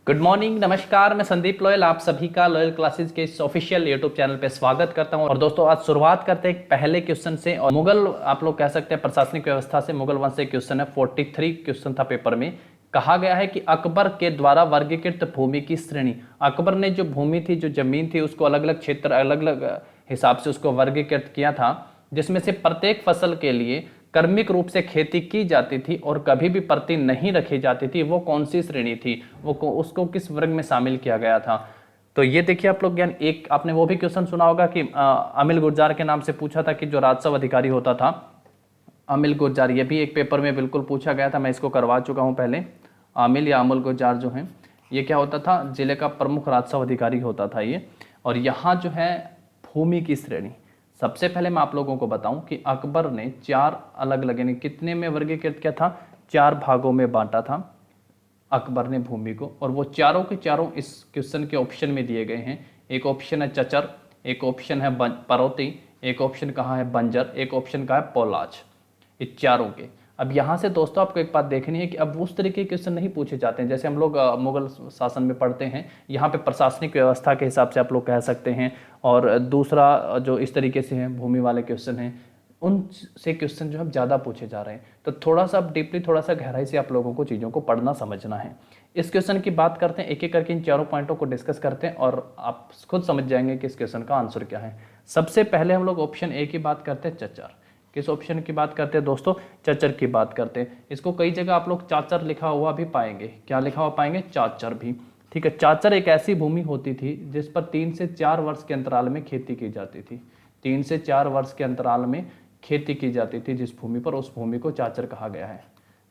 Good morning, नमस्कार। मैं Sandeep loyal आप सभी का लोयल क्लासेस के इस ऑफिशियल यूट्यूब चैनल पे स्वागत करता हूं। और दोस्तों आज शुरुआत करते हैं एक पहले क्वेश्चन से। और मुगल आप लोग कह सकते हैं प्रशासनिक व्यवस्था से मुगल वंश से क्वेश्चन है। 43 क्वेश्चन था पेपर में। कहा गया है कि अकबर के द्वारा वर्गीकृत भूमि की श्रेणी। अकबर ने जो भूमि थी, जो जमीन थी, उसको अलग अलग क्षेत्र, अलग अलग हिसाब से उसको वर्गीकृत किया था, जिसमें से प्रत्येक फसल के लिए कर्मिक रूप से खेती की जाती थी और कभी भी प्रति नहीं रखी जाती थी। वो कौन सी श्रेणी थी, उसको किस वर्ग में शामिल किया गया था? तो ये देखिए आप लोग, ज्ञान एक आपने वो भी क्वेश्चन सुना होगा कि अमिल गुर्जार के नाम से पूछा था कि जो राजस्व अधिकारी होता था अमिल गुर्जार, ये भी एक पेपर में बिल्कुल पूछा गया था। मैं इसको करवा चुका हूँ पहले। अमिल या अमल गुर्जार जो है, ये क्या होता था, जिले का प्रमुख राजस्व अधिकारी होता था ये। और यहाँ जो है भूमि की श्रेणी, सबसे पहले मैं आप लोगों को बताऊं कि अकबर ने चार अलग अलग, यानी कितने में वर्गीकृत किया था, चार भागों में बांटा था अकबर ने भूमि को। और वो चारों के चारों इस क्वेश्चन के ऑप्शन में दिए गए हैं। एक ऑप्शन है चचर, एक ऑप्शन है परौती, एक ऑप्शन कहाँ है बंजर, एक ऑप्शन का है पोलाज। ये चारों के। अब यहाँ से दोस्तों आपको एक बात देखनी है कि अब उस तरीके के क्वेश्चन नहीं पूछे जाते हैं जैसे हम लोग मुगल शासन में पढ़ते हैं। यहाँ पे प्रशासनिक व्यवस्था के हिसाब से आप लोग कह सकते हैं। और दूसरा जो इस तरीके से है भूमि वाले क्वेश्चन हैं, उनसे क्वेश्चन जो है ज़्यादा पूछे जा रहे हैं। तो थोड़ा सा डीपली, थोड़ा सा गहराई से आप लोगों को चीज़ों को पढ़ना समझना है। इस क्वेश्चन की बात करते हैं, एक एक करके इन चारों पॉइंटों को डिस्कस करते हैं और आप खुद समझ जाएंगे कि इस क्वेश्चन का आंसर क्या है। सबसे पहले हम लोग ऑप्शन ए की बात करते हैं, चच्चर। किस ऑप्शन की बात करते हैं दोस्तों? चच्चर की बात करते हैं। इसको कई जगह आप लोग चाचर लिखा हुआ भी पाएंगे। क्या लिखा हुआ पाएंगे? चाचर भी। ठीक है। चाचर एक ऐसी भूमि होती थी जिस पर 3 से 4 वर्ष के अंतराल में खेती की जाती थी। 3 से 4 वर्ष के अंतराल में खेती की जाती थी जिस भूमि पर, उस भूमि को चाचर कहा गया है।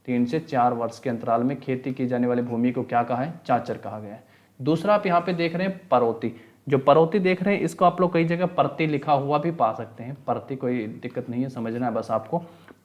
3 से 4 वर्ष के अंतराल में खेती की जाने वाली भूमि को क्या कहा है? चाचर कहा गया है। दूसरा आप यहाँ पे देख रहे हैं परौती। जो परौती देख रहे हैं इसको आप लोग कई जगह परती लिखा हुआ भी पा सकते हैं। परती कोई दिक्कत नहीं है, समझना है बस आपको।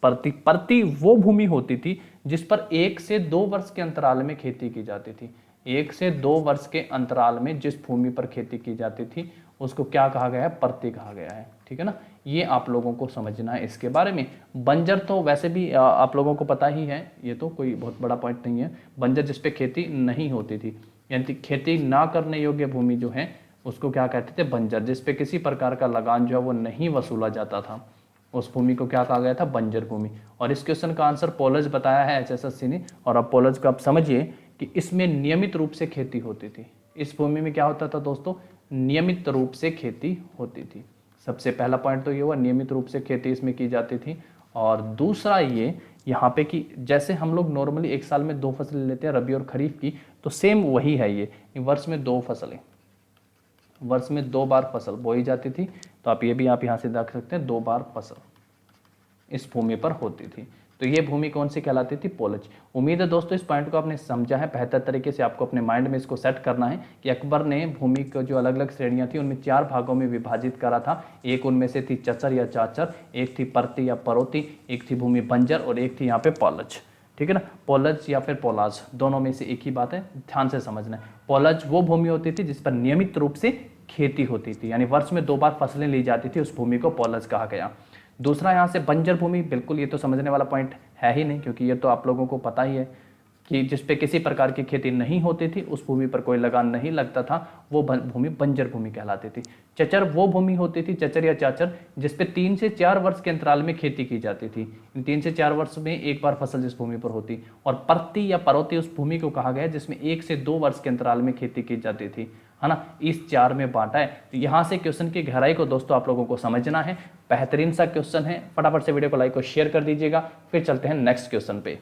परती, परती वो भूमि होती थी जिस पर 1 से 2 वर्ष के अंतराल में खेती की जाती थी। 1 से 2 वर्ष के अंतराल में जिस भूमि पर खेती की जाती थी उसको क्या कहा गया है? परती कहा गया है। ठीक है ना, ये आप लोगों को समझना है इसके बारे में। बंजर तो वैसे भी आप लोगों को पता ही है, ये तो कोई बहुत बड़ा पॉइंट नहीं है। बंजर जिसपे खेती नहीं होती थी, यानी खेती ना करने योग्य भूमि जो है उसको क्या कहते थे? बंजर। जिसपे किसी प्रकार का लगान जो है वो नहीं वसूला जाता था, उस भूमि को क्या कहा गया था? बंजर भूमि। और इस क्वेश्चन का आंसर पोलज बताया है एचएसएससी ने। और अब पोलज का आप समझिए कि इसमें नियमित रूप से खेती होती थी। इस भूमि में क्या होता था दोस्तों? नियमित रूप से खेती होती थी। सबसे पहला पॉइंट तो ये हुआ, नियमित रूप से खेती इसमें की जाती थी। और दूसरा ये यहाँ पे कि जैसे हम लोग नॉर्मली एक साल में 2 फसलें लेते हैं, रबी और खरीफ की, तो सेम वही है ये। वर्ष में 2 फसलें, वर्ष में 2 बार फसल बोई जाती थी। तो आप ये भी आप यहाँ से देख सकते हैं, 2 बार फसल इस भूमि पर होती थी। तो ये भूमि कौन सी कहलाती थी? पोलज। उम्मीद है दोस्तों इस पॉइंट को आपने समझा है। बेहतर तरीके से आपको अपने माइंड में इसको सेट करना है कि अकबर ने भूमि को जो अलग अलग श्रेणियां थी उनमें 4 भागों में विभाजित करा था। एक उनमें से थी चचर या चाचर, एक थी परती या परौती, एक थी भूमि बंजर और एक थी यहाँ पे पोलज। ठीक है ना, पोलज या फिर पोलाज, दोनों में से एक ही बात है, ध्यान से समझना है। पोलज वो भूमि होती थी जिस पर नियमित रूप से खेती होती थी, यानी वर्ष में 2 बार फसलें ली जाती थी, उस भूमि को पोलज कहा गया। दूसरा यहाँ से बंजर भूमि, बिल्कुल ये तो समझने वाला पॉइंट है ही नहीं, क्योंकि ये तो आप लोगों को पता ही है कि जिस पे किसी प्रकार की खेती नहीं होती थी, उस भूमि पर कोई लगान नहीं लगता था, वो भूमि बंजर भूमि कहलाती थी। चचर वो भूमि होती थी, चचर या चाचर, जिस पे 3 से 4 वर्ष के अंतराल में खेती की जाती थी। इन 3 से 4 वर्ष में एक बार फसल जिस भूमि पर होती। और परती या परौती उस भूमि को कहा गया जिसमें 1 से 2 वर्ष के अंतराल में खेती की जाती थी, है ना। इस 4 में बांटा है। तो यहाँ से क्वेश्चन की गहराई को दोस्तों आप लोगों को समझना है। बेहतरीन सा क्वेश्चन है, फटाफट से वीडियो को लाइक और शेयर कर दीजिएगा। फिर चलते हैं नेक्स्ट क्वेश्चन पे।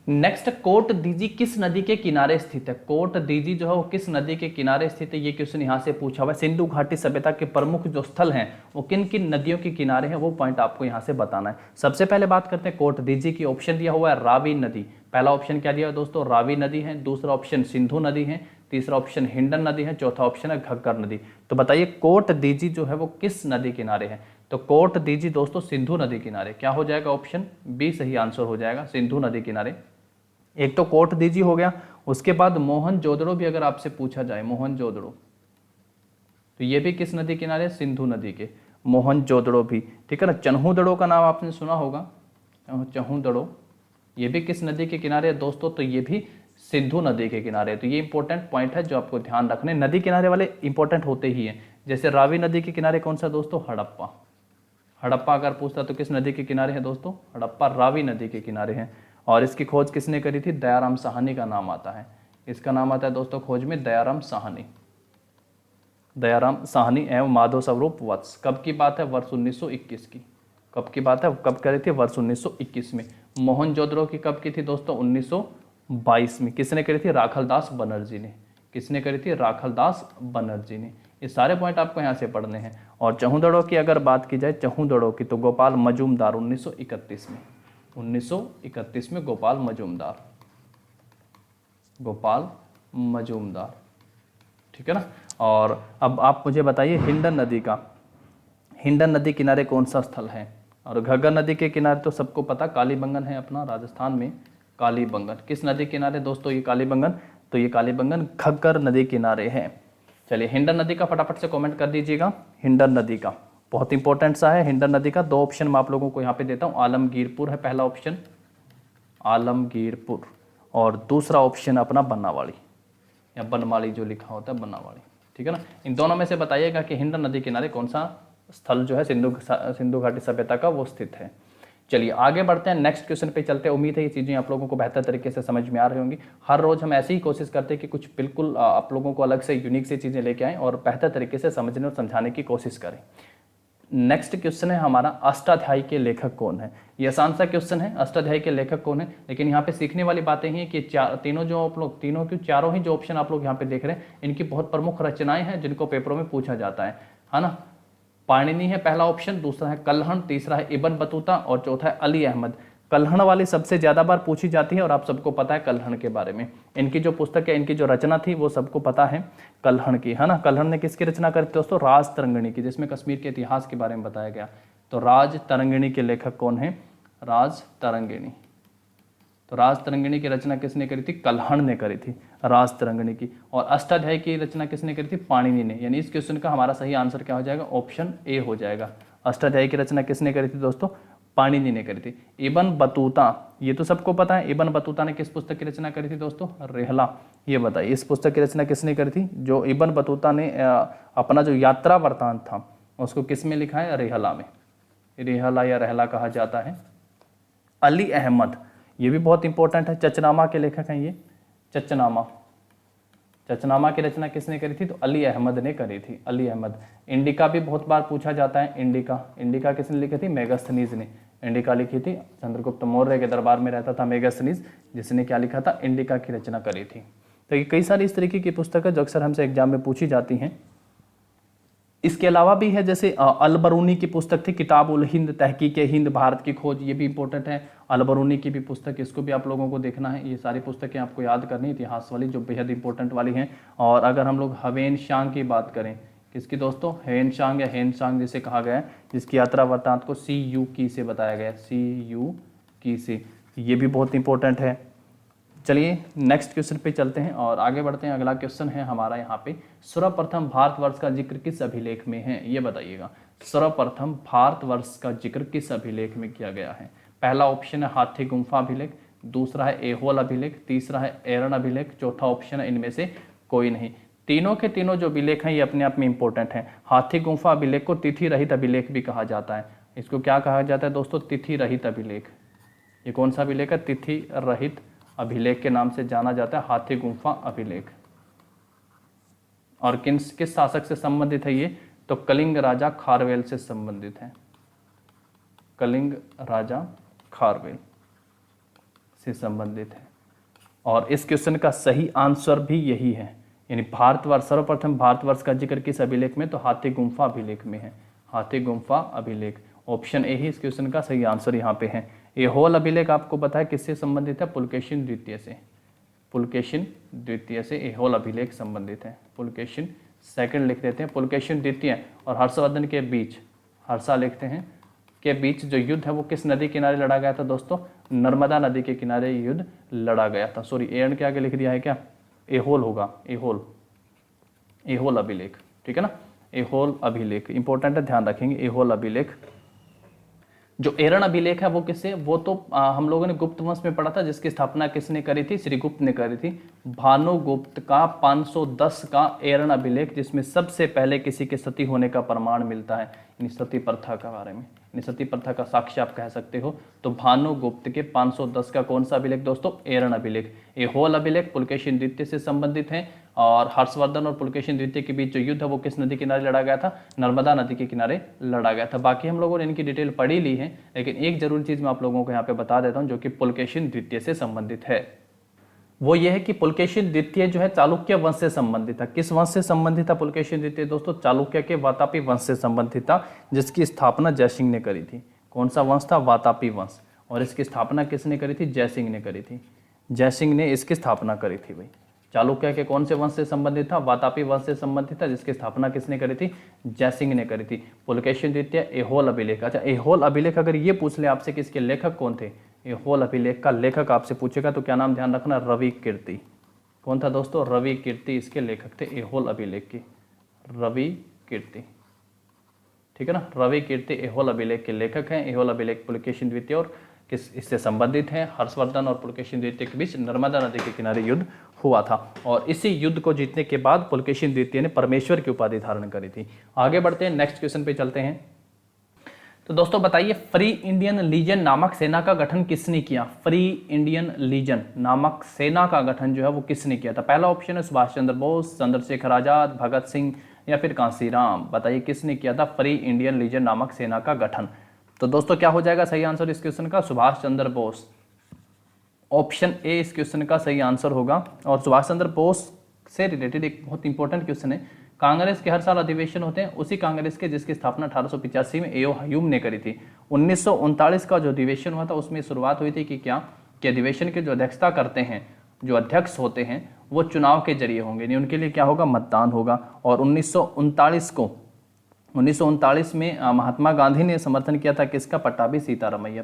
नेक्स्ट, कोट दीजी किस नदी के किनारे स्थित है? कोट दीजी जो है वो किस नदी के किनारे स्थित है, ये क्वेश्चन यहाँ से पूछा हुआ है। सिंधु घाटी सभ्यता के प्रमुख जो स्थल हैं वो किन किन नदियों के किनारे हैं, वो पॉइंट आपको यहाँ से बताना है। सबसे पहले बात करते हैं कोट दीजी की। ऑप्शन दिया हुआ है रावी नदी। पहला ऑप्शन क्या दिया है दोस्तों? रावी नदी है। दूसरा ऑप्शन सिंधु नदी है। तीसरा ऑप्शन हिंडन नदी है। चौथा ऑप्शन है घग्गर नदी। तो बताइए कोट दीजी जो है वो किस नदी किनारे है? तो कोट दीजी दोस्तों सिंधु नदी किनारे। क्या हो जाएगा? ऑप्शन बी सही आंसर हो जाएगा, सिंधु नदी किनारे। एक तो कोट दीजी हो गया, उसके बाद मोहनजोदड़ो भी अगर आपसे पूछा जाए, मोहनजोदड़ो, तो ये भी किस नदी किनारे? सिंधु नदी के। मोहनजोदड़ो भी, ठीक है ना। चन्हूदड़ो का नाम आपने सुना होगा, चन्हूदड़ो, ये भी किस नदी के किनारे है दोस्तों? तो ये भी सिंधु नदी के किनारे। तो ये इंपॉर्टेंट पॉइंट है जो आपको ध्यान रखने, नदी किनारे वाले इंपॉर्टेंट होते ही हैं। जैसे रावी नदी के किनारे कौन सा दोस्तों, हड़प्पा। हड़प्पा अगर पूछता तो किस नदी के किनारे है दोस्तों, हड़प्पा रावी नदी के किनारे है। और इसकी खोज किसने करी थी, दयाराम साहनी का नाम आता है। इसका नाम आता है दोस्तों खोज में दयाराम साहनी, दयाराम साहनी एवं माधव स्वरूप वत्स। कब की बात है, वर्ष 1921 की। कब की बात है, कब करी थी, वर्ष 1921 में। मोहनजोदड़ो की कब की थी दोस्तों, 1922 में। किसने करी थी, राखलदास बनर्जी ने। किसने करी थी, राखलदास बनर्जी ने। ये सारे पॉइंट आपको यहाँ से पढ़ने हैं। और चहुदड़ों की अगर बात की जाए, चहुदड़ों की, तो गोपाल मजूमदार 1931 में। 1931 में गोपाल मजूमदार, गोपाल मजूमदार, ठीक है ना। और अब आप मुझे बताइए हिंडन नदी का, हिंडन नदी किनारे कौन सा स्थल है। और घग्गर नदी के किनारे तो सबको पता कालीबंगन है अपना राजस्थान में, कालीबंगन। किस नदी किनारे दोस्तों ये कालीबंगन, तो ये कालीबंगन घग्गर नदी किनारे है। चलिए हिंडन नदी का फटाफट से कमेंट कर दीजिएगा। हिंडन नदी का बहुत इंपॉर्टेंट सा है। हिंडन नदी का दो ऑप्शन मैं आप लोगों को यहाँ पे देता हूँ। आलमगीरपुर है पहला ऑप्शन, आलमगीरपुर, और दूसरा ऑप्शन अपना बनावाड़ी या बनमाली जो लिखा होता है बनावाड़ी, ठीक है ना। इन दोनों में से बताइएगा कि हिंडन नदी किनारे कौन सा स्थल जो है सिंधु घाटी सभ्यता का वो स्थित है। चलिए आगे बढ़ते हैं, नेक्स्ट क्वेश्चन पे चलते हैं। उम्मीद है ये चीज़ें आप लोगों को बेहतर तरीके से समझ में आ रही होंगी। हर रोज हम ऐसी ही कोशिश करते हैं कि कुछ बिल्कुल आप लोगों को अलग से यूनिक से चीज़ें लेके आएँ और बेहतर तरीके से समझने और समझाने की कोशिश करें। नेक्स्ट क्वेश्चन है हमारा, अष्टाध्यायी के लेखक कौन है। ये आसान सा क्वेश्चन है, अष्टाध्यायी के लेखक कौन है। लेकिन यहाँ पे सीखने वाली बातें ही हैं कि तीनों जो आप लोग, तीनों की चारों ही जो ऑप्शन आप लोग यहाँ पे देख रहे हैं, इनकी बहुत प्रमुख रचनाएं हैं जिनको पेपरों में पूछा जाता है ना। पाणिनि है पहला ऑप्शन, दूसरा है कल्हण, तीसरा है इब्न बतूता और चौथा है अली अहमद। कल्हण वाली सबसे ज्यादा बार पूछी जाती है और आप सबको पता है कल्हण के बारे में। इनकी जो पुस्तक है, इनकी जो रचना थी वो सबको पता है कल्हण की, है ना। कल्हण ने किसकी रचना करी थी दोस्तों, राज तरंगिणी की, जिसमें कश्मीर के इतिहास के बारे में बताया गया। तो राज तरंगिणी के लेखक कौन है, राज तरंगिणी। तो राज तरंगिणी की रचना किसने करी थी, कल्हण ने करी थी राज तरंगिणी की। और अष्टाध्यायी की रचना किसने करी थी, पाणिनि ने। यानी इस क्वेश्चन का हमारा सही आंसर क्या हो जाएगा, ऑप्शन ए हो जाएगा। अष्टाध्यायी की रचना किसने करी थी दोस्तों, पाणिनि ने करी थी। इब्न बतूता, ये तो सबको पता है। इब्न बतूता ने किस पुस्तक की रचना करी थी दोस्तों, रेहला। ये बताइए इस पुस्तक की रचना किसने करी थी, जो इब्न बतूता ने अपना जो यात्रा वृत्तांत था उसको किस में लिखा है, रेहला में। रेहला या रहला कहा जाता है। अली अहमद, ये भी बहुत इंपॉर्टेंट है, चचनामा के लेखक हैं ये। चचनामा, चचनामा की रचना किसने करी थी, तो अली अहमद ने करी थी, अली अहमद। इंडिका भी बहुत बार पूछा जाता है। इंडिका, इंडिका किसने लिखी थी, मेगास्थनीज ने इंडिका लिखी थी। चंद्रगुप्त मौर्य के दरबार में रहता था मेगास्थनीज, जिसने क्या लिखा था, इंडिका की रचना करी थी। तो ये कई सारी इस तरीके की पुस्तक है जो अक्सर हमसे एग्जाम में पूछी जाती हैं। इसके अलावा भी है, जैसे अलबरूनी की पुस्तक थी किताब उल हिंद, तहकीक हिंद, भारत की खोज, ये भी इंपॉर्टेंट है। अलबरूनी की भी पुस्तक, इसको भी आप लोगों को देखना है। ये सारी पुस्तकें आपको याद करनी, इतिहास वाली जो बेहद इंपॉर्टेंट वाली हैं। और अगर हम लोग हवेन शांग की बात करें, किसकी दोस्तों, हेन शांग या हेन शांग जिसे कहा गया है, जिसकी यात्रा वृत्तांत को CU की से बताया गया है, CU की से, ये भी बहुत इंपॉर्टेंट है। चलिए नेक्स्ट क्वेश्चन पे चलते हैं और आगे बढ़ते हैं। अगला क्वेश्चन है हमारा यहाँ पे, सर्वप्रथम भारतवर्ष का जिक्र किस अभिलेख में है, ये बताइएगा। सर्वप्रथम भारतवर्ष का जिक्र किस अभिलेख में किया गया है। पहला ऑप्शन है हाथी गुम्फा अभिलेख, दूसरा है एहोल अभिलेख, तीसरा है एरन अभिलेख, चौथा ऑप्शन है इनमें से कोई नहीं। तीनों के तीनों जो अभिलेख हैं ये अपने आप में इंपॉर्टेंट हैं। हाथी गुम्फा अभिलेख को तिथि रहित अभिलेख भी कहा जाता है। इसको क्या कहा जाता है दोस्तों, तिथि रहित अभिलेख। ये कौन सा अभिलेख है, तिथि रहित अभिलेख के नाम से जाना जाता है हाथी गुम्फा अभिलेख। और किस शासक से संबंधित है ये, तो कलिंग राजा खारवेल से संबंधित है। कलिंग राजा खारवेल से संबंधित है। और इस क्वेश्चन का सही आंसर भी यही है। यानी भारतवर्ष, सर्वप्रथम भारतवर्ष का जिक्र किस अभिलेख में, तो हाथी गुम्फा अभिलेख में है। हाथी गुम्फा अभिलेख, ऑप्शन ए ही इस क्वेश्चन का सही आंसर यहाँ पे है। एहोल अभिलेख आपको पता है किससे संबंधित है, पुलकेशिन द्वितीय से। पुलकेशिन द्वितीय से एहोल अभिलेख संबंधित है। पुलकेशिन सेकंड लिख देते हैं, पुलकेशिन द्वितीय और हर्षवर्धन के बीच, हर्षा लिखते हैं, के बीच जो युद्ध है वो किस नदी किनारे लड़ा गया था दोस्तों, नर्मदा नदी के किनारे युद्ध लड़ा गया था। सॉरी एरन के आगे लिख दिया है क्या, एहोल होगा, एहोल, एहोल अभिलेख, ठीक है ना। एहोल अभिलेख इंपॉर्टेंट है, ध्यान रखेंगे एहोल अभिलेख। जो एरण अभिलेख है वो किससे, वो तो हम लोगों ने गुप्त वंश में पढ़ा था, जिसकी स्थापना किसने करी थी, श्रीगुप्त ने करी थी। भानुगुप्त का 510 का एरण अभिलेख, जिसमें सबसे पहले किसी के सती होने का प्रमाण मिलता है, यानी सती प्रथा के बारे में, यानी सती प्रथा का साक्ष्य आप कह सकते हो। तो भानुगुप्त के 510 का कौन सा अभिलेख दोस्तों, एरण अभिलेख। एहोल अभिलेख पुलकेशिन द्वितीय से संबंधित है, और हर्षवर्धन और पुलकेशिन द्वितीय के बीच जो युद्ध है वो किस नदी किनारे लड़ा गया था, नर्मदा नदी के किनारे लड़ा गया था। बाकी हम लोगों ने इनकी डिटेल पढ़ी ली है, लेकिन एक जरूरी चीज मैं आप लोगों को यहाँ पे बता देता हूँ जो कि पुलकेशिन द्वितीय से संबंधित है। वो ये है कि पुलकेशिन द्वितीय जो है चालुक्य वंश से संबंधित था। किस वंश से संबंधित था पुलकेशिन द्वितीय दोस्तों, चालुक्य के वातापी वंश से संबंधित था, जिसकी स्थापना जयसिंह ने करी थी। कौन सा वंश था, वातापी वंश। और इसकी स्थापना किसने करी थी, जयसिंह ने करी थी। जयसिंह ने इसकी स्थापना करी थी भाई। चालुक्य के कौन से वंश से संबंधित था, वातापी वंश से संबंधित था, जिसकी स्थापना किसने करी थी, जयसिंह ने करी थी। पुलकेशिन द्वितीय एहोल अभिलेख। अच्छा, एहोल अभिलेख अगर ये पूछ ले आपसे कि इसके लेखक कौन थे, एहोल अभिलेख का लेखक आपसे पूछेगा तो क्या नाम ध्यान रखना, रवि कीर्ति। कौन था दोस्तों, रवि कीर्ति इसके लेखक थे एहोल अभिलेख के, रवि कीर्ति। ठीक है ना, रवि कीर्ति एहोल अभिलेख के लेखक हैं। एहोल अभिलेख पुलकेशिन द्वितीय और किस इससे संबंधित हैं, हर्षवर्धन और पुलकेशिन द्वितीय के बीच नर्मदा नदी के किनारे युद्ध हुआ था, और इसी युद्ध को जीतने के बाद पुलकेशिन द्वितीय ने परमेश्वर की उपाधि धारण करी थी। आगे बढ़ते हैं, नेक्स्ट क्वेश्चन पे चलते हैं। तो दोस्तों बताइए, फ्री इंडियन लीजन नामक सेना का गठन किसने किया, फ्री इंडियन लीजन नामक सेना का गठन जो है वो किसने किया था। पहला ऑप्शन है सुभाष चंद्र बोस, चंद्रशेखर आजाद, भगत सिंह या फिर कांसीराम। बताइए किसने किया था फ्री इंडियन लीजन नामक सेना का गठन। तो दोस्तों क्या हो जाएगा सही आंसर इस क्वेश्चन का, सुभाष चंद्र बोस। ऑप्शन ए इस क्वेश्चन का सही आंसर होगा। और सुभाष चंद्र बोस से रिलेटेड एक बहुत इंपॉर्टेंट क्वेश्चन है। कांग्रेस के हर साल अधिवेशन होते हैं, उसी कांग्रेस के जिसकी स्थापना 1885 में एओ हयूम ने करी थी। 1939 का जो अधिवेशन हुआ था उसमें शुरुआत हुई थी कि क्या कि अधिवेशन के जो अध्यक्षता करते हैं, जो अध्यक्ष होते हैं वो चुनाव के जरिए होंगे, नहीं उनके लिए क्या होगा, मतदान होगा। और 1939 में महात्मा गांधी ने समर्थन किया था किसका, पट्टाभी सीतारामैया,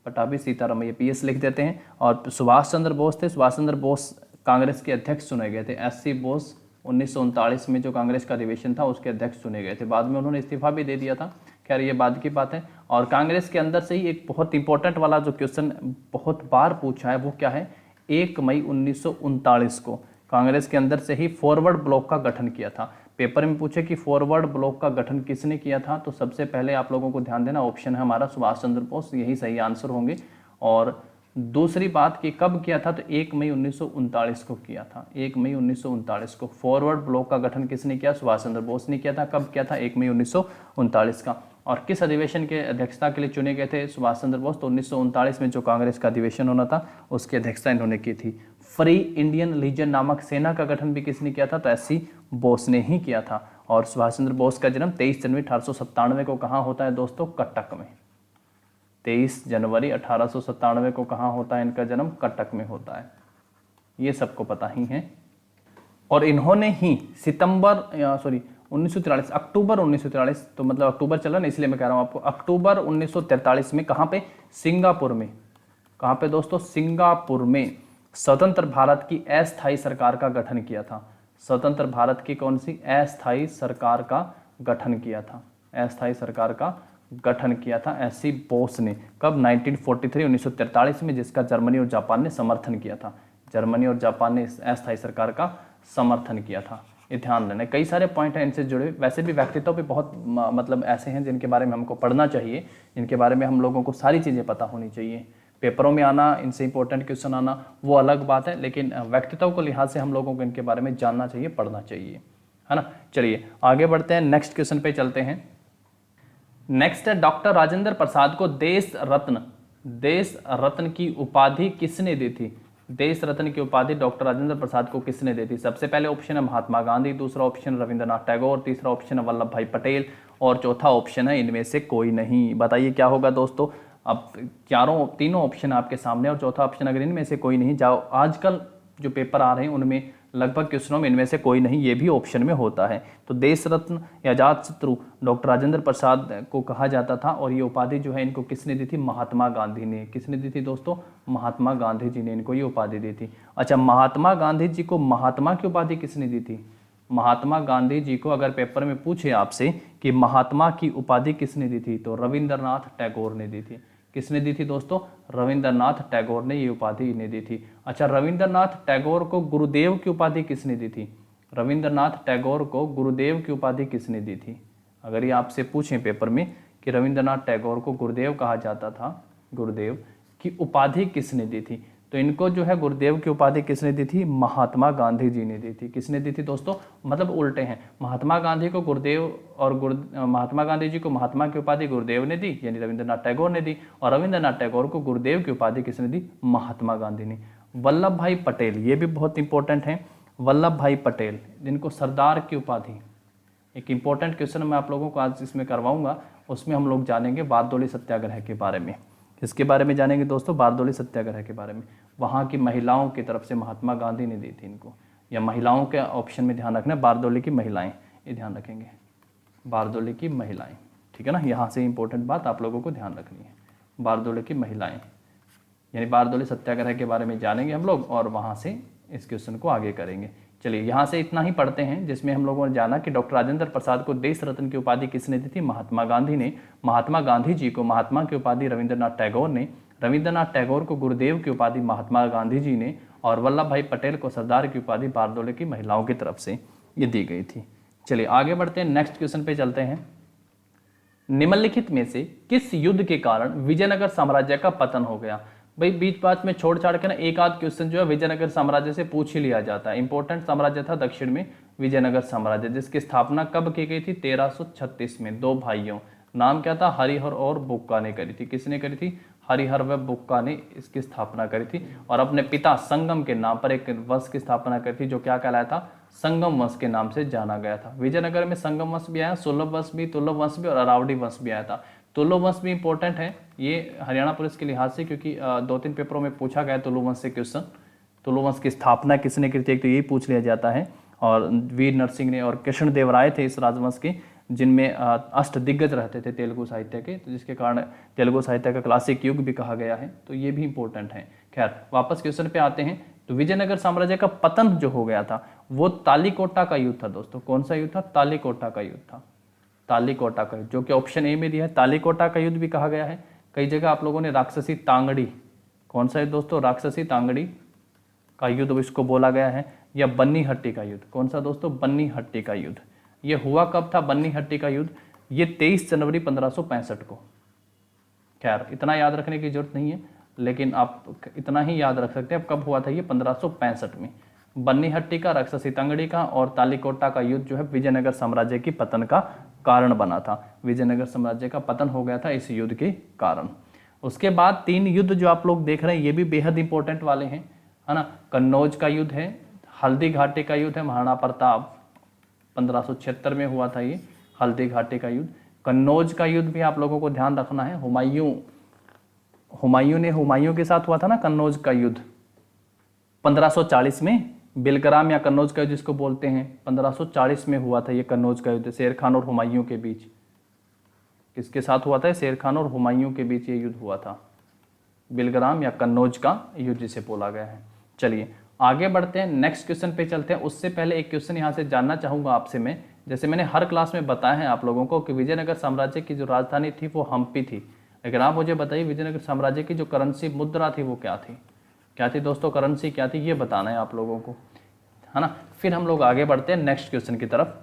पट्टाभी सीतारामैया, पीएस लिख देते हैं। और सुभाष चंद्र बोस थे, सुभाष चंद्र बोस कांग्रेस के अध्यक्ष चुने गए थे। एससी बोस 1939 में जो कांग्रेस का अधिवेशन था उसके अध्यक्ष चुने गए थे। बाद में उन्होंने इस्तीफा भी दे दिया था, खैर ये बाद की बात है। और कांग्रेस के अंदर से ही एक बहुत इंपॉर्टेंट वाला जो क्वेश्चन बहुत बार पूछा है वो क्या है, 1 मई 1939 को कांग्रेस के अंदर से ही फॉरवर्ड ब्लॉक का गठन किया था। पेपर में पूछे कि फॉरवर्ड ब्लॉक का गठन किसने किया था, तो सबसे पहले आप लोगों को ध्यान देना ऑप्शन है हमारा सुभाष चंद्र बोस, यही सही आंसर होंगे। और दूसरी बात कि कब किया था, तो 1 मई 1939 को किया था। 1 मई 1939 को फॉरवर्ड ब्लॉक का गठन किसने किया, सुभाष चंद्र बोस ने किया था। कब किया था, 1 मई 1939 का। और किस अधिवेशन के अध्यक्षता के लिए चुने गए थे सुभाष चंद्र बोस, तो 1939 में जो कांग्रेस का अधिवेशन होना था उसकी अध्यक्षता इन्होंने की थी। फ्री इंडियन लीजन नामक सेना का गठन भी किसने किया था, तो एससी बोस ने ही किया था। और सुभाष चंद्र बोस का जन्म 23 जनवरी 1897 को कहाँ होता है दोस्तों, कटक में। 23 जनवरी 1897 को कहाँ होता है इनका जन्म, कटक में होता है, ये सबको पता ही है। और इन्होंने ही अक्टूबर 1943, तो मतलब अक्टूबर चला ना इसलिए मैं कह रहा हूँ आपको, अक्टूबर 1943 में कहाँ पे, सिंगापुर में। कहाँ पे दोस्तों, सिंगापुर में स्वतंत्र भारत की अस्थायी सरकार का गठन किया था। स्वतंत्र भारत की कौन सी, अस्थायी सरकार का गठन किया था, अस्थायी सरकार का गठन किया था एससी बोस ने। कब, 1943 में, जिसका जर्मनी और जापान ने समर्थन किया था। जर्मनी और जापान ने इस अस्थायी सरकार का समर्थन किया था, ये ध्यान देना। कई सारे पॉइंट हैं इनसे जुड़े। वैसे भी व्यक्तित्व भी बहुत मतलब ऐसे हैं जिनके बारे में हमको पढ़ना चाहिए, जिनके बारे में हम लोगों को सारी चीज़ें पता होनी चाहिए। पेपरों में आना, इनसे इंपॉर्टेंट क्वेश्चन आना वो अलग बात है, लेकिन व्यक्तित्व को लिहाज से हम लोगों को इनके बारे में जानना चाहिए, पढ़ना चाहिए, है ना। चलिए आगे बढ़ते हैं, नेक्स्ट क्वेश्चन पे चलते हैं। नेक्स्ट है, डॉक्टर राजेंद्र प्रसाद को देश रत्न की उपाधि किसने दी थी। देश रत्न की उपाधि डॉक्टर राजेंद्र प्रसाद को किसने दी थी। सबसे पहले ऑप्शन है महात्मा गांधी, दूसरा ऑप्शन रविंद्रनाथ टैगोर, तीसरा ऑप्शन है वल्लभ भाई पटेल और चौथा ऑप्शन है इनमें से कोई नहीं। बताइए क्या होगा दोस्तों। अब तीनों ऑप्शन आपके सामने और चौथा ऑप्शन अगर इनमें से कोई नहीं, जाओ आजकल जो पेपर आ रहे हैं उनमें लगभग क्वेश्चनों में इनमें से कोई नहीं ये भी ऑप्शन में होता है। तो देश रत्न या अजात शत्रु डॉक्टर राजेंद्र प्रसाद को कहा जाता था, और ये उपाधि जो है इनको किसने दी थी, महात्मा गांधी ने। किसने दी थी दोस्तों, महात्मा गांधी जी ने इनको ये उपाधि दी थी। अच्छा, महात्मा गांधी जी को महात्मा की उपाधि किसने दी थी, महात्मा गांधी जी को अगर पेपर में पूछे आपसे कि महात्मा की उपाधि किसने दी थी, तो रविंद्रनाथ टैगोर ने दी थी। किसने दी थी दोस्तों? रविंद्रनाथ टैगोर ने ये उपाधि इन्हें दी थी। अच्छा, रविंद्रनाथ टैगोर को गुरुदेव की उपाधि किसने दी थी? रविंद्रनाथ टैगोर को गुरुदेव की उपाधि किसने दी थी? अगर ये आपसे पूछें पेपर में कि रविंद्रनाथ टैगोर को गुरुदेव कहा जाता था, गुरुदेव की उपाधि किसने दी थी, तो इनको जो है गुरुदेव की उपाधि किसने दी थी? महात्मा गांधी जी ने दी थी। किसने दी थी दोस्तों? मतलब उल्टे हैं, महात्मा गांधी को गुरुदेव और महात्मा गांधी जी को महात्मा की उपाधि गुरुदेव ने दी, यानी रविंद्रनाथ टैगोर ने दी, और रविंद्रनाथ टैगोर को गुरुदेव की उपाधि किसने दी? महात्मा गांधी ने। वल्लभ भाई पटेल, ये भी बहुत इंपॉर्टेंट है, वल्लभ भाई पटेल जिनको सरदार की उपाधि, एक इंपॉर्टेंट क्वेश्चन मैं आप लोगों को आज इसमें करवाऊंगा, उसमें हम लोग जानेंगे बारदोली सत्याग्रह के बारे में। किसके बारे में जानेंगे दोस्तों? बारदोली सत्याग्रह के बारे में। वहाँ की महिलाओं की तरफ से महात्मा गांधी ने दी थी इनको, या महिलाओं के ऑप्शन में ध्यान रखना, बारदोली की महिलाएं, ये ध्यान रखेंगे, बारदोली की महिलाएं, ठीक है ना। यहाँ से इंपॉर्टेंट बात आप लोगों को ध्यान रखनी है, बारदोली की महिलाएं, यानी बारदोली सत्याग्रह के बारे में जानेंगे हम लोग और वहाँ से इस क्वेश्चन को आगे करेंगे। चलिए यहाँ से इतना ही पढ़ते हैं, जिसमें हम लोगों ने जाना कि डॉक्टर राजेंद्र प्रसाद को देश रत्न की उपाधि किसने दी थी? महात्मा गांधी ने। महात्मा गांधी जी को महात्मा की उपाधि रविंद्रनाथ टैगोर ने। रविंद्रनाथ टैगोर को गुरुदेव की उपाधि महात्मा गांधी जी ने, और वल्लभ भाई पटेल को सरदार की उपाधि बारदोली की महिलाओं की तरफ से ये दी गई थी। चलिए आगे बढ़ते हैं, नेक्स्ट क्वेश्चन पे चलते हैं। निम्नलिखित में से किस युद्ध के कारण विजयनगर साम्राज्य का पतन हो गया? भाई बीच बात में छोड़ छाड़ के ना एक आध क्वेश्चन जो है विजयनगर साम्राज्य से पूछ ही लिया जाता है। इंपॉर्टेंट साम्राज्य था दक्षिण में विजयनगर साम्राज्य, जिसकी स्थापना कब की गई थी? 1336 में। दो भाइयों, नाम क्या था? हरिहर और बुक्का ने करी थी। किसने करी थी? हरिहर व बुक्का ने इसकी स्थापना करी थी, और अपने पिता संगम के नाम पर एक वंश की स्थापना करी थी, जो क्या कहलाया था? संगम वंश के नाम से जाना गया था। विजयनगर में संगम वंश भी आया, सुलभ वंश भी, तुलभ वंश भी, और अरावली वंश भी आया था। तुलुभ वंश भी इंपॉर्टेंट है ये हरियाणा पुलिस के लिहाज से, क्योंकि 2-3 पेपरों में पूछा गया तुलुभ वंश से क्वेश्चन। तुलुभ वंश की स्थापना किसने की थी, एक तो यही पूछ लिया जाता है, और वीर नरसिंह ने और कृष्णदेव राय थे इस राजवंश के, जिनमें अष्ट दिग्गज रहते थे तेलुगु साहित्य के, तो जिसके कारण तेलुगु साहित्य का क्लासिक युग भी कहा गया है, तो ये भी इंपॉर्टेंट है। खैर वापस क्वेश्चन पे आते हैं, तो विजयनगर साम्राज्य का पतन जो हो गया था वो तालीकोटा का युद्ध था दोस्तों। कौन सा युद्ध था? तालीकोटा का युद्ध था। तालीकोटा का युद्ध, जो कि ऑप्शन ए में दिया है, तालीकोटा का युद्ध भी कहा गया है। कई जगह आप लोगों ने राक्षसी तांगड़ी, कौन सा युद्ध दोस्तों? राक्षसी तांगड़ी का युद्ध इसको बोला गया है, या बन्नी हट्टी का युद्ध। कौन सा दोस्तों? बन्नी हट्टी का युद्ध। ये हुआ कब था बन्नी हट्टी का युद्ध? ये 23 जनवरी 1565 को। खैर इतना याद रखने की जरूरत नहीं है, लेकिन आप इतना ही याद रख सकते हैं कब हुआ था ये, 1565 में। बन्नी हट्टी का, राक्षसी तांगड़ी का और तालीकोटा का युद्ध जो है विजयनगर साम्राज्य की पतन का कारण बना था। विजयनगर साम्राज्य का पतन हो गया था इस युद्ध के कारण। उसके बाद 3 युद्ध जो आप लोग देख रहे हैं ये भी बेहद इंपॉर्टेंट वाले हैं, है ना। कन्नौज का युद्ध है, हल्दी घाटी का युद्ध है, महाराणा प्रताप 1576 में हुआ था ये हल्दी घाटी का युद्ध। कन्नौज का युद्ध भी आप लोगों को ध्यान रखना है, हुमायूं के साथ हुआ था ना कन्नौज का युद्ध 1540 में। बिलग्राम या कन्नौज का युद्ध जिसको बोलते हैं, 1540 में हुआ था ये कन्नौज का युद्ध, शेर खान और हुमायूं के बीच। किसके साथ हुआ था? शेर खान और हुमायूं के बीच ये युद्ध हुआ था, बिलग्राम या कन्नौज का युद्ध जिसे बोला गया है। चलिए आगे बढ़ते हैं, नेक्स्ट क्वेश्चन पे चलते हैं। उससे पहले एक क्वेश्चन यहाँ से जानना चाहूंगा आपसे मैं, जैसे मैंने हर क्लास में बताया है आप लोगों को कि विजयनगर साम्राज्य की जो राजधानी थी वो हम्पी थी, लेकिन आप मुझे बताइए विजयनगर साम्राज्य की जो करेंसी मुद्रा थी वो क्या थी? क्या थी दोस्तों? करेंसी क्या थी ये बताना है आप लोगों को, है ना। फिर हम लोग आगे बढ़ते हैं नेक्स्ट क्वेश्चन की तरफ।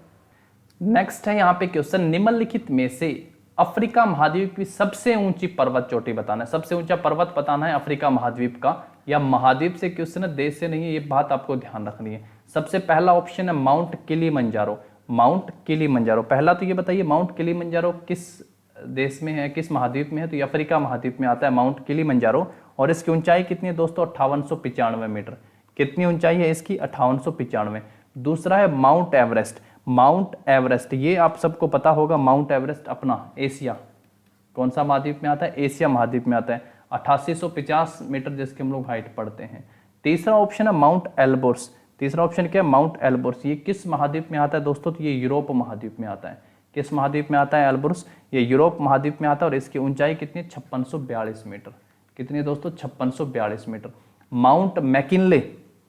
नेक्स्ट है यहाँ पे क्वेश्चन, निम्नलिखित में से अफ्रीका महाद्वीप की सबसे ऊंची पर्वत चोटी बताना है। सबसे ऊंचा पर्वत बताना है अफ्रीका महाद्वीप का, या महाद्वीप से क्वेश्चन है, देश से नहीं है, ये बात आपको ध्यान रखनी है। सबसे पहला ऑप्शन है माउंट किलिमंजारो। माउंट किलिमंजारो पहला, तो ये बताइए माउंट किलिमंजारो किस देश में है, किस महाद्वीप में है? तो ये अफ्रीका महाद्वीप में आता है माउंट किलिमंजारो, और इसकी ऊंचाई कितनी है दोस्तों? 5895 मीटर। कितनी ऊंचाई है इसकी? 5895। दूसरा है माउंट एवरेस्ट। माउंट एवरेस्ट ये आप सबको पता होगा, माउंट एवरेस्ट अपना एशिया, कौन सा महाद्वीप में आता है? एशिया महाद्वीप में आता है, 8850 मीटर जिसकी हम लोग हाइट पढ़ते हैं। तीसरा ऑप्शन है माउंट एल्बर्स। तीसरा ऑप्शन क्या है? Mount Elbrus. ये किस महाद्वीप में आता है दोस्तों? तो ये यूरोप महाद्वीप में आता है। किस महाद्वीप में आता है एल्बर्स? ये यूरोप महाद्वीप में आता है, और इसकी ऊंचाई कितनी है? 5642 मीटर। कितनी है दोस्तों? 5642 मीटर। माउंट मैकिनले,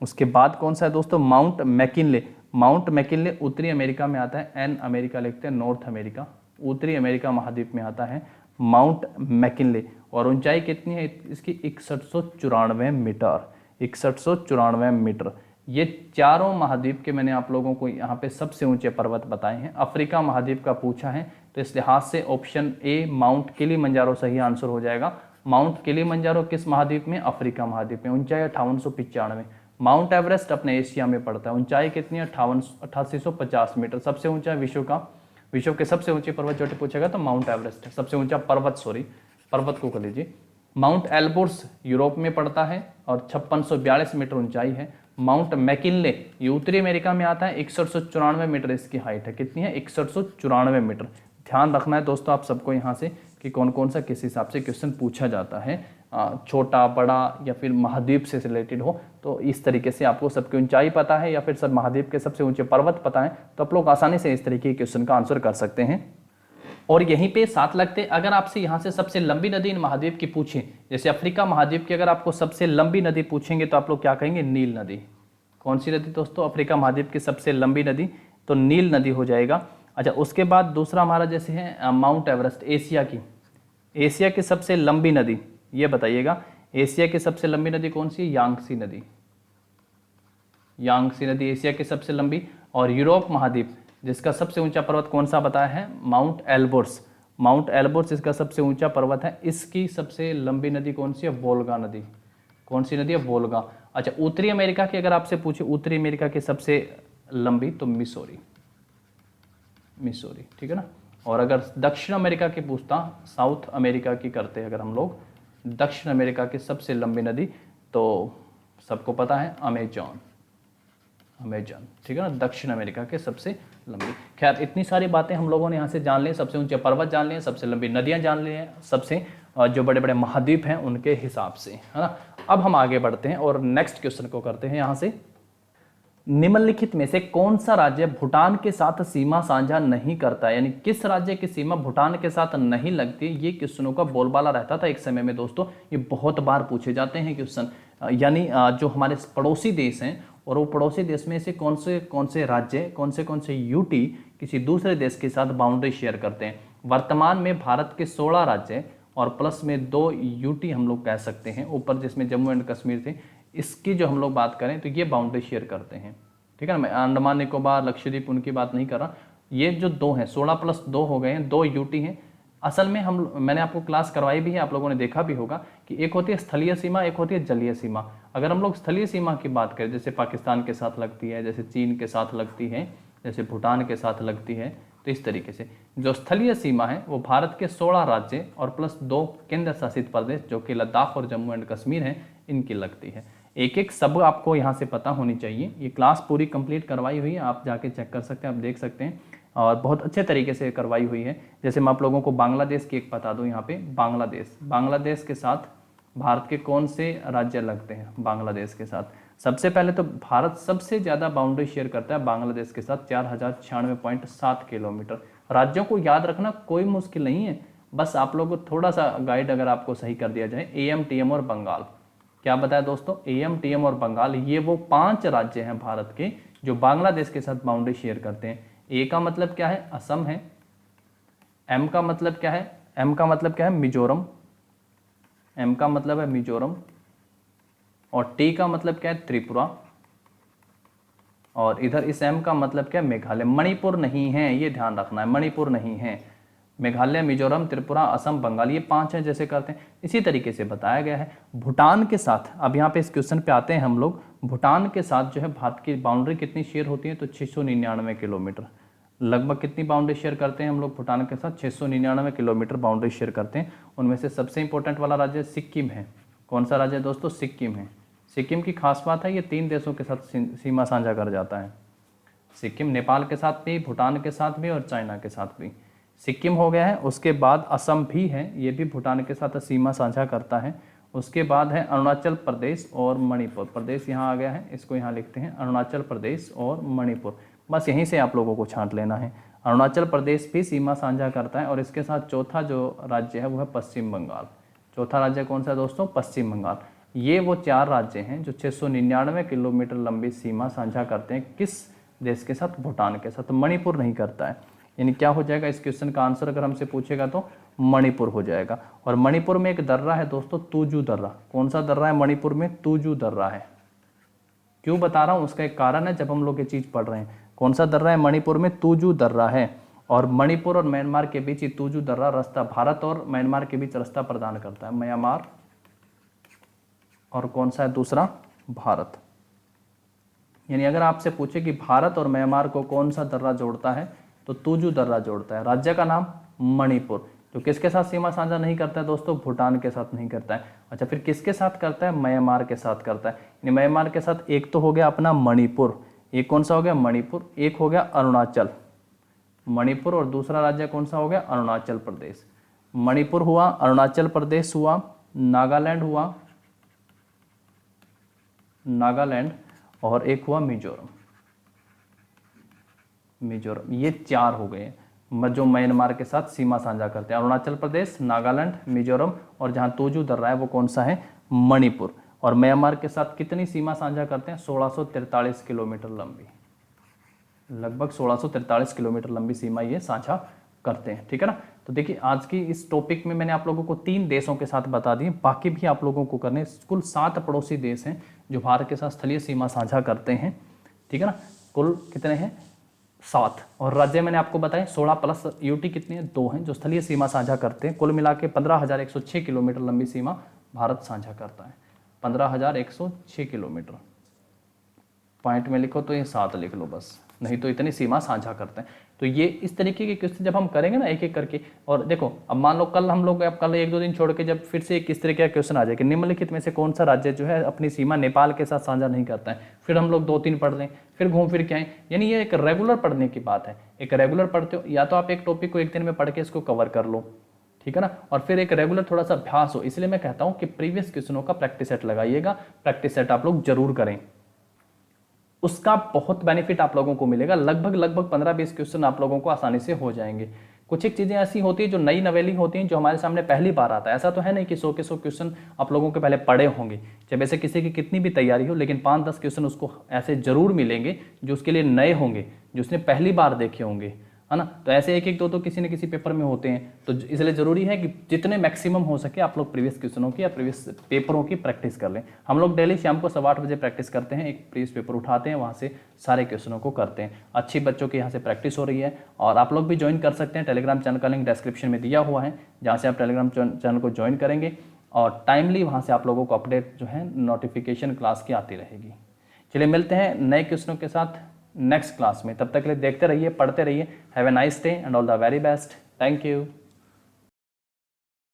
उसके बाद कौन सा है दोस्तों? Mount McKinley. माउंट मैकिनले उत्तरी अमेरिका में आता है, एन अमेरिका लिखते हैं, नॉर्थ अमेरिका, उत्तरी अमेरिका महाद्वीप में आता है माउंट मैकिनले। और ऊंचाई कितनी है इसकी? 6194 मीटर, 6194 मीटर। ये चारों महाद्वीप के मैंने आप लोगों को यहाँ पे सबसे ऊंचे पर्वत बताए हैं। अफ्रीका महाद्वीप का पूछा है तो इस लिहाज से ऑप्शन ए माउंट किलिमंजारो सही आंसर हो जाएगा। माउंट किलिमंजारो किस महाद्वीप में? अफ्रीका महाद्वीप में। ऊंचाई 5895। माउंट एवरेस्ट अपने एशिया में पड़ता है, ऊंचाई कितनी है? 8850 मीटर। सबसे ऊंचा विश्व का, विश्व के सबसे ऊंची पर्वत चोटी पूछेगा तो माउंट एवरेस्ट है, सबसे ऊंचा पर्वत, सॉरी पर्वत को कर लीजिए। माउंट एल्ब्रुस यूरोप में पड़ता है और 5642 मीटर ऊंचाई है। माउंट मैकिनले ये उत्तरी अमेरिका में आता है, 6194 मीटर इसकी हाइट है। कितनी है? 6194 मीटर। ध्यान रखना है दोस्तों आप सबको यहाँ से कि कौन कौन सा किस हिसाब से क्वेश्चन पूछा जाता है, छोटा बड़ा या फिर महाद्वीप से रिलेटेड हो तो इस तरीके से आपको सबकी ऊंचाई पता है या फिर सब महाद्वीप के सबसे ऊंचे पर्वत पता है तो आप लोग आसानी से इस तरीके के क्वेश्चन का आंसर कर सकते हैं। और यहीं पे साथ लगते अगर आपसे यहाँ से सबसे लंबी नदी इन महाद्वीप की पूछें, जैसे अफ्रीका महाद्वीप की अगर आपको सबसे लंबी नदी पूछेंगे तो आप लोग क्या कहेंगे? नील नदी। कौन सी नदी दोस्तों? अफ्रीका महाद्वीप की सबसे लंबी नदी तो नील नदी हो जाएगा। अच्छा, उसके बाद दूसरा हमारा जैसे है माउंट एवरेस्ट, एशिया की, एशिया की सबसे लंबी नदी ये बताइएगा। एशिया की सबसे लंबी नदी कौन सी है? यांगसी नदी। यांगसी नदी एशिया की सबसे लंबी। और यूरोप महाद्वीप जिसका सबसे ऊंचा पर्वत कौन सा बताया है? Mount Elbrus. माउंट एल्ब्रुस इसका सबसे ऊंचा पर्वत है। इसकी सबसे लंबी नदी कौन सी है? वोल्गा नदी। कौन सी नदी है? वोल्गा। अच्छा, उत्तरी अमेरिका की अगर आपसे पूछे उत्तरी अमेरिका की सबसे लंबी तो मिसौरी, मिसौरी, ठीक है ना। और अगर दक्षिण अमेरिका की पूछता, साउथ अमेरिका की करते अगर हम लोग, दक्षिण अमेरिका की सबसे लंबी नदी तो सबको पता है अमेजॉन, अमेजॉन, ठीक है ना, दक्षिण अमेरिका के सबसे लंबी। खैर इतनी सारी बातें हम लोगों ने यहाँ से जान ली, सबसे ऊंचे पर्वत जान लिए, सबसे लंबी नदियाँ जान ली हैं, सबसे जो बड़े बड़े महाद्वीप हैं उनके हिसाब से, है ना। अब हम आगे बढ़ते हैं और नेक्स्ट क्वेश्चन को करते हैं यहाँ से। निम्नलिखित में से कौन सा राज्य भूटान के साथ सीमा साझा नहीं करता, यानी किस राज्य की सीमा भूटान के साथ नहीं लगती? ये क्वेश्चनों का बोलबाला रहता था एक समय में दोस्तों, ये बहुत बार पूछे जाते हैं क्वेश्चन। यानी जो हमारे पड़ोसी देश हैं और वो पड़ोसी देश में से कौन से राज्य, कौन से यूटी किसी दूसरे देश के साथ बाउंड्री शेयर करते हैं। वर्तमान में भारत के 16 राज्य और प्लस में 2 यूटी हम लोग कह सकते हैं ऊपर, जिसमें जम्मू एंड कश्मीर थे, इसकी जो हम लोग बात करें तो ये बाउंड्री शेयर करते हैं, ठीक है ना। मैं अंडमान निकोबार लक्षद्वीप उनकी बात नहीं कर रहा, ये जो 2 हैं 16 + 2 हो गए हैं, 2 यूटी हैं। असल में मैंने आपको क्लास करवाई भी है, आप लोगों ने देखा भी होगा कि एक होती है स्थलीय सीमा, एक होती है जलीय सीमा। अगर हम लोग स्थलीय सीमा की बात करें, जैसे पाकिस्तान के साथ लगती है, जैसे चीन के साथ लगती है, जैसे भूटान के साथ लगती है, तो इस तरीके से जो स्थलीय सीमा है वो भारत के 16 राज्य और प्लस 2 केंद्र शासित प्रदेश जो कि लद्दाख और जम्मू एंड कश्मीर हैं, इनकी लगती है। एक एक सब आपको यहाँ से पता होनी चाहिए। ये क्लास पूरी कंप्लीट करवाई हुई है, आप जाके चेक कर सकते हैं, आप देख सकते हैं, और बहुत अच्छे तरीके से करवाई हुई है। जैसे मैं आप लोगों को बांग्लादेश की एक बता दूं, यहाँ पे बांग्लादेश के साथ भारत के कौन से राज्य लगते हैं बांग्लादेश के साथ? सबसे पहले तो भारत सबसे ज़्यादा बाउंड्री शेयर करता है बांग्लादेश के साथ, 4096.7 किलोमीटर। राज्यों को याद रखना कोई मुश्किल नहीं है, बस आप लोगों को थोड़ा सा गाइड अगर आपको सही कर दिया जाए। AM, TM और बंगाल, क्या बताया दोस्तों? AM, TM और बंगाल, ये वो 5 राज्य हैं भारत के जो बांग्लादेश के साथ बाउंड्री शेयर करते हैं। ए का मतलब क्या है? असम है। एम का मतलब क्या है? एम का मतलब क्या है? मिजोरम। एम का मतलब है मिजोरम। और टी का मतलब क्या है? त्रिपुरा। और इधर इस एम का मतलब क्या है? मेघालय। मणिपुर नहीं है, ये ध्यान रखना है, मणिपुर नहीं है। मेघालय, मिजोरम, त्रिपुरा, असम, बंगाल, ये 5 हैं जैसे करते हैं। इसी तरीके से बताया गया है भूटान के साथ। अब यहाँ पे इस क्वेश्चन पे आते हैं हम लोग। भूटान के साथ जो है भारत की बाउंड्री कितनी शेयर होती है? तो 699 किलोमीटर। लगभग कितनी बाउंड्री शेयर करते हैं हम लोग भूटान के साथ? 699 किलोमीटर बाउंड्री शेयर करते हैं। उनमें से सबसे इंपॉर्टेंट वाला राज्य सिक्किम है। कौन सा राज्य दोस्तों? सिक्किम है। सिक्किम की खास बात है ये 3 देशों के साथ सीमा साझा कर जाता है। सिक्किम नेपाल के साथ भी, भूटान के साथ भी और चाइना के साथ भी। सिक्किम हो गया है, उसके बाद असम भी है, ये भी भूटान के साथ सीमा साझा करता है। उसके बाद है अरुणाचल प्रदेश और मणिपुर। प्रदेश यहाँ आ गया है, इसको यहाँ लिखते हैं अरुणाचल प्रदेश और मणिपुर। बस यहीं से आप लोगों को छांट लेना है। अरुणाचल प्रदेश भी सीमा साझा करता है और इसके साथ चौथा जो राज्य है वो है पश्चिम बंगाल। चौथा राज्य कौन सा है दोस्तों? पश्चिम बंगाल। ये वो 4 राज्य हैं जो 699 किलोमीटर लंबी सीमा साझा करते हैं। किस देश के साथ? भूटान के साथ। मणिपुर नहीं करता है, यानी क्या हो जाएगा इस क्वेश्चन का आंसर अगर हमसे पूछेगा तो मणिपुर हो जाएगा। और मणिपुर में एक दर्रा है दोस्तों, तुजू दर्रा। कौन सा दर्रा है मणिपुर में? तुजू दर्रा है। क्यों बता रहा हूं, उसका एक कारण है जब हम लोग ये चीज पढ़ रहे हैं। कौन सा दर्रा है मणिपुर में? तुजू दर्रा है। और मणिपुर और म्यांमार के बीच ये तुजू दर्रा रास्ता, भारत और म्यांमार के बीच रास्ता प्रदान करता है। म्यांमार और कौन सा है दूसरा? भारत। यानी अगर आपसे पूछे कि भारत और म्यांमार को कौन सा दर्रा जोड़ता है तो तुजू दर्रा जोड़ता है। राज्य का नाम मणिपुर। तो किसके साथ सीमा साझा नहीं करता है दोस्तों? भूटान के साथ नहीं करता है। अच्छा, फिर किसके साथ करता है? म्यांमार के साथ करता है। यानी म्यांमार के साथ एक तो हो गया अपना मणिपुर, एक कौन सा हो गया? मणिपुर। एक हो गया अरुणाचल, मणिपुर, और दूसरा राज्य कौन सा हो गया? अरुणाचल प्रदेश। मणिपुर हुआ, अरुणाचल प्रदेश हुआ, नागालैंड हुआ, नागालैंड, और एक हुआ मिजोरम। मिजोरम, ये 4 हो गए जो म्यांमार के साथ सीमा साझा करते हैं। अरुणाचल प्रदेश, नागालैंड, मिजोरम, और जहां तुजू दर्रा है वो कौन सा है? मणिपुर। और म्यांमार के साथ कितनी सीमा साझा करते हैं? 1643 किलोमीटर लंबी, लगभग 1643 किलोमीटर लंबी सीमा ये साझा करते हैं। ठीक है ना। तो देखिए आज की इस टॉपिक में मैंने आप लोगों को 3 देशों के साथ बता दिए, बाकी भी आप लोगों को करने। कुल 7 पड़ोसी देश हैं जो भारत के साथ स्थलीय सीमा साझा करते हैं। ठीक है ना। कुल कितने हैं? 7। और राज्य मैंने आपको बताए 16 प्लस यूटी कितनी है? 2 हैं जो स्थलीय सीमा साझा करते हैं। कुल मिला के 15,106 किलोमीटर लंबी सीमा भारत साझा करता है। 15,106 किलोमीटर। पॉइंट में लिखो तो ये 7 लिख लो बस, नहीं तो इतनी सीमा साझा करते हैं। तो ये इस तरीके के क्वेश्चन जब हम करेंगे ना एक एक करके, और देखो अब मान लो कल हम लोग, अब कल 1-2 दिन छोड़ के जब फिर से किस तरीके का क्वेश्चन आ जाए कि निम्नलिखित में से कौन सा राज्य जो है अपनी सीमा नेपाल के साथ साझा नहीं करता है, फिर हम लोग 2-3 पढ़ लें, फिर घूम फिर के आए। यानी ये एक रेगुलर पढ़ने की बात है। एक रेगुलर पढ़ते हो, या तो आप एक टॉपिक को एक दिन में पढ़ के इसको कवर कर लो, ठीक है ना, और फिर एक रेगुलर थोड़ा सा अभ्यास हो। इसलिए मैं कहता हूं कि प्रीवियस क्वेश्चनों का प्रैक्टिस सेट लगाइएगा। प्रैक्टिस सेट आप लोग जरूर करें, उसका बहुत बेनिफिट आप लोगों को मिलेगा। लगभग 15-20 क्वेश्चन आप लोगों को आसानी से हो जाएंगे। कुछ एक चीजें ऐसी होती है जो नई नवेली होती हैं, जो हमारे सामने पहली बार आता है। ऐसा तो है नहीं कि 100 के 100 क्वेश्चन आप लोगों के पहले पढ़े होंगे, चाहे वैसे किसी की कितनी भी तैयारी हो, लेकिन 5-10 क्वेश्चन उसको ऐसे जरूर मिलेंगे जो उसके लिए नए होंगे, जो उसने पहली बार देखे होंगे, है ना। तो ऐसे 1-1, 2 किसी न किसी पेपर में होते हैं। तो इसलिए जरूरी है कि जितने मैक्सिमम हो सके आप लोग प्रीवियस क्वेश्चनों की या प्रीवियस पेपरों की प्रैक्टिस कर लें। हम लोग डेली शाम को 8:15 बजे प्रैक्टिस करते हैं, एक प्रीवियस पेपर उठाते हैं, वहाँ से सारे क्वेश्चनों को करते हैं। अच्छी बच्चों की यहाँ से प्रैक्टिस हो रही है। और आप लोग भी ज्वाइन कर सकते हैं, टेलीग्राम चैनल का लिंक डिस्क्रिप्शन में दिया हुआ है, जहाँ से आप टेलीग्राम चैनल को ज्वाइन करेंगे और टाइमली वहाँ से आप लोगों को अपडेट जो है नोटिफिकेशन क्लास की आती रहेगी। चलिए मिलते हैं नए क्वेश्चनों के साथ नेक्स्ट क्लास में। तब तक के लिए देखते रहिए, पढ़ते रहिए। Have a nice day and all the very best. Thank you.